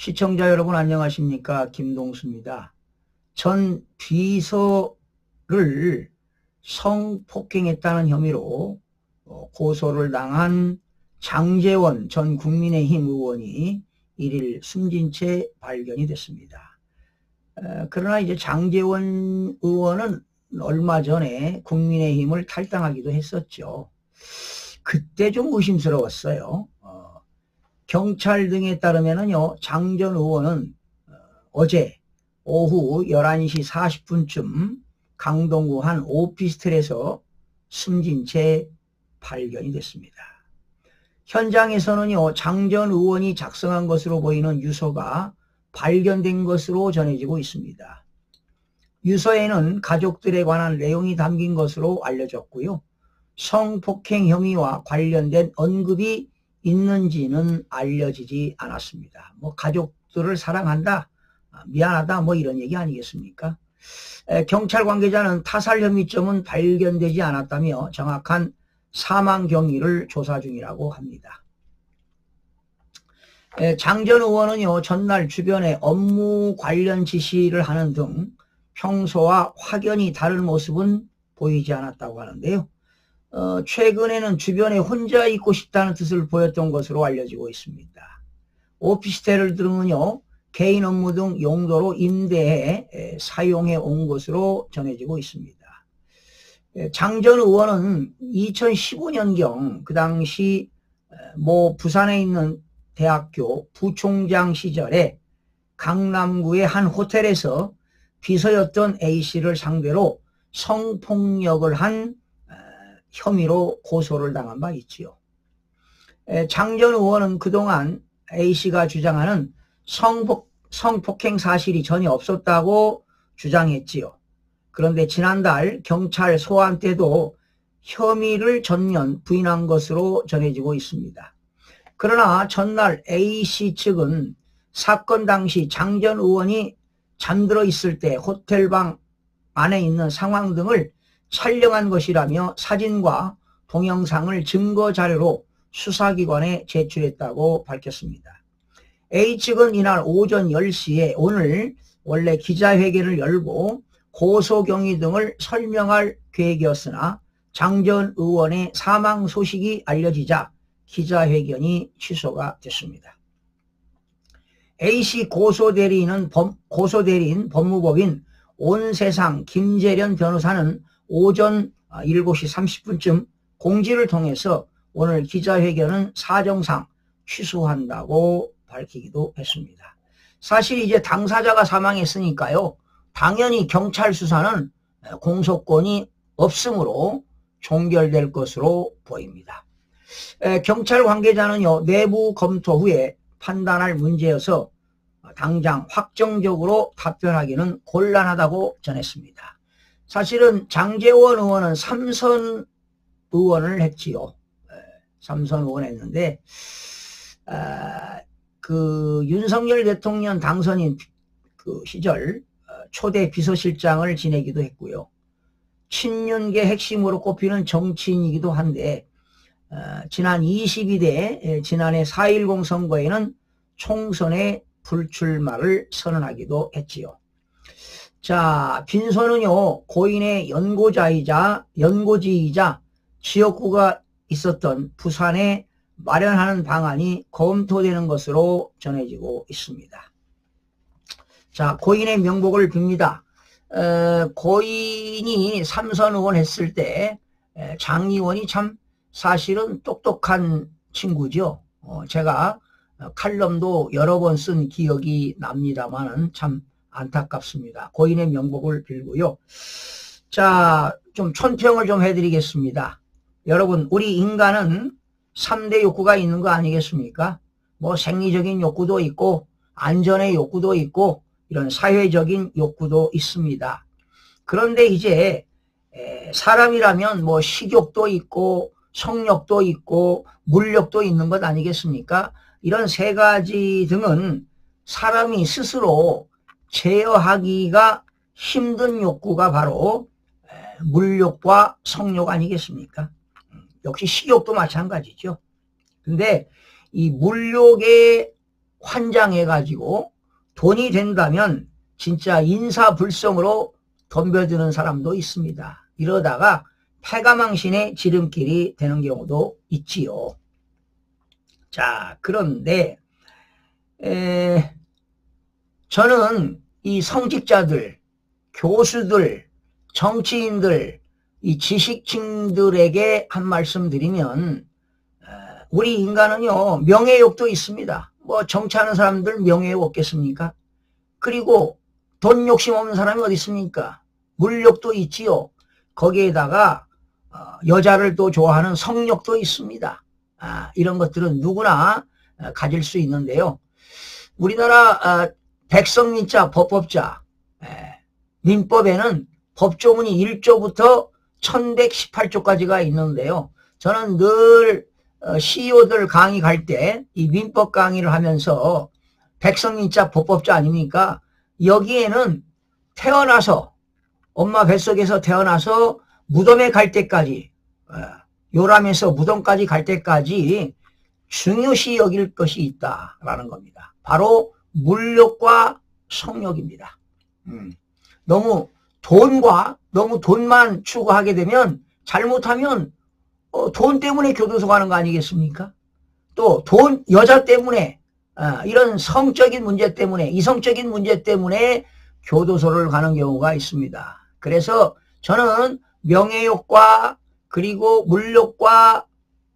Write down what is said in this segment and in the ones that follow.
시청자 여러분 안녕하십니까? 김동수입니다. 전 비서를 성폭행했다는 혐의로 고소를 당한 장제원 전 국민의힘 의원이 1일 숨진 채 발견이 됐습니다. 그러나 이제 장제원 의원은 얼마 전에 국민의힘을 탈당하기도 했었죠. 그때 좀 의심스러웠어요. 경찰 등에 따르면요, 장 전 의원은 어제 오후 11시 40분쯤 강동구 한 오피스텔에서 숨진 채 발견이 됐습니다. 현장에서는요, 장 전 의원이 작성한 것으로 보이는 유서가 발견된 것으로 전해지고 있습니다. 유서에는 가족들에 관한 내용이 담긴 것으로 알려졌고요. 성폭행 혐의와 관련된 언급이 있는지는 알려지지 않았습니다. 뭐 가족들을 사랑한다, 미안하다 뭐 이런 얘기 아니겠습니까? 경찰 관계자는 타살 혐의점은 발견되지 않았다며 정확한 사망 경위를 조사 중이라고 합니다. 장 전 의원은요, 전날 주변에 업무 관련 지시를 하는 등 평소와 확연히 다른 모습은 보이지 않았다고 하는데요. 최근에는 주변에 혼자 있고 싶다는 뜻을 보였던 것으로 알려지고 있습니다. 오피스텔을 등은요, 개인 업무 등 용도로 임대해 사용해 온 것으로 전해지고 있습니다. 장 전 의원은 2015년경 그 당시 부산에 있는 대학교 부총장 시절에 강남구의 한 호텔에서 비서였던 A씨를 상대로 성폭력을 한 혐의로 고소를 당한 바 있지요. 장 전 의원은 그동안 A씨가 주장하는 성폭행 사실이 전혀 없었다고 주장했지요. 그런데 지난달 경찰 소환 때도 혐의를 전면 부인한 것으로 전해지고 있습니다. 그러나 전날 A씨 측은 사건 당시 장 전 의원이 잠들어 있을 때 호텔방 안에 있는 상황 등을 촬영한 것이라며 사진과 동영상을 증거 자료로 수사기관에 제출했다고 밝혔습니다. A 측은 이날 오전 10시에 오늘 원래 기자회견을 열고 고소 경위 등을 설명할 계획이었으나 장 전 의원의 사망 소식이 알려지자 기자회견이 취소가 됐습니다. A씨 고소대리인 법무법인 온세상 김재련 변호사는 오전 7시 30분쯤 공지를 통해서 오늘 기자회견은 사정상 취소한다고 밝히기도 했습니다. 사실 이제 당사자가 사망했으니까요, 당연히 경찰 수사는 공소권이 없으므로 종결될 것으로 보입니다. 경찰 관계자는요, 내부 검토 후에 판단할 문제여서 당장 확정적으로 답변하기는 곤란하다고 전했습니다. 사실은 장제원 의원은 3선 의원을 했지요. 3선 의원 했는데 그 윤석열 대통령 당선인 그 시절 초대 비서실장을 지내기도 했고요. 친윤계 핵심으로 꼽히는 정치인이기도 한데 지난 22대 지난해 4.10 선거에는 총선에 불출마를 선언하기도 했지요. 자, 빈소는요, 고인의 연고지이자 지역구가 있었던 부산에 마련하는 방안이 검토되는 것으로 전해지고 있습니다. 자, 고인의 명복을 빕니다. 고인이 3선 의원 했을 때 장 의원이 참 사실은 똑똑한 친구죠. 제가 칼럼도 여러 번 쓴 기억이 납니다만은 참 안타깝습니다. 고인의 명복을 빌고요. 자, 좀 촌평을 좀 해드리겠습니다. 여러분, 우리 인간은 3대 욕구가 있는 거 아니겠습니까? 뭐 생리적인 욕구도 있고 안전의 욕구도 있고 이런 사회적인 욕구도 있습니다. 그런데 이제 사람이라면 뭐 식욕도 있고 성욕도 있고 물욕도 있는 것 아니겠습니까? 이런 세 가지 등은 사람이 스스로 제어하기가 힘든 욕구가 바로 물욕과 성욕 아니겠습니까? 역시 식욕도 마찬가지죠. 근데 이 물욕의 환장해가지고 돈이 된다면 진짜 인사불성으로 덤벼드는 사람도 있습니다. 이러다가 패가망신의 지름길이 되는 경우도 있지요. 자, 그런데 저는 이 성직자들, 교수들, 정치인들, 이 지식층들에게 한 말씀 드리면 우리 인간은요 명예욕도 있습니다. 뭐 정치하는 사람들 명예욕 없겠습니까? 그리고 돈 욕심 없는 사람이 어디 있습니까? 물욕도 있지요. 거기에다가 여자를 또 좋아하는 성욕도 있습니다. 이런 것들은 누구나 가질 수 있는데요. 우리나라 백성민자 법법자 민법에는 법조문이 1조부터 1118조까지가 있는데요. 저는 늘 CEO들 강의 갈 때 이 민법 강의를 하면서 백성민자 법법자 아닙니까? 여기에는 태어나서 엄마 뱃속에서 태어나서 무덤에 갈 때까지 요람에서 무덤까지 갈 때까지 중요시 여길 것이 있다라는 겁니다. 바로 물욕과 성욕입니다. 너무 돈만 추구하게 되면 잘못하면 돈 때문에 교도소 가는 거 아니겠습니까? 또 여자 때문에 이런 성적인 문제 때문에 이성적인 문제 때문에 교도소를 가는 경우가 있습니다. 그래서 저는 명예욕과 그리고 물욕과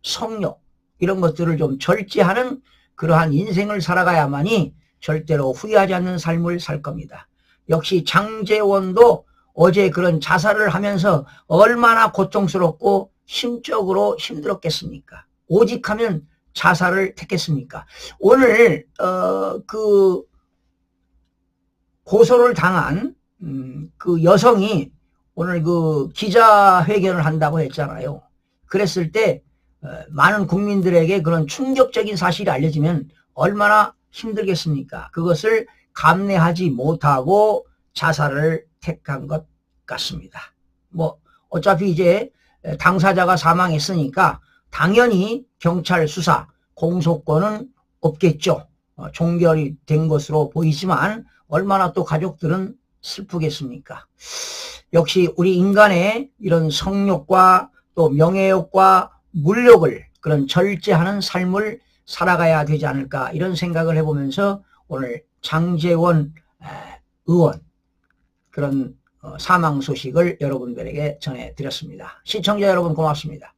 성욕 이런 것들을 좀 절제하는 그러한 인생을 살아가야만이 절대로 후회하지 않는 삶을 살 겁니다. 역시 장제원도 어제 그런 자살을 하면서 얼마나 고통스럽고 심적으로 힘들었겠습니까? 오직 하면 자살을 택했습니까? 오늘 그 고소를 당한 그 여성이 오늘 그 기자회견을 한다고 했잖아요. 그랬을 때 많은 국민들에게 그런 충격적인 사실이 알려지면 얼마나 힘들겠습니까? 그것을 감내하지 못하고 자살을 택한 것 같습니다. 뭐 어차피 이제 당사자가 사망했으니까 당연히 경찰 수사, 공소권은 없겠죠. 종결이 된 것으로 보이지만 얼마나 또 가족들은 슬프겠습니까? 역시 우리 인간의 이런 성욕과 또 명예욕과 물욕을 그런 절제하는 삶을 살아가야 되지 않을까 이런 생각을 해보면서 오늘 장제원 의원 그런 사망 소식을 여러분들에게 전해드렸습니다. 시청자 여러분 고맙습니다.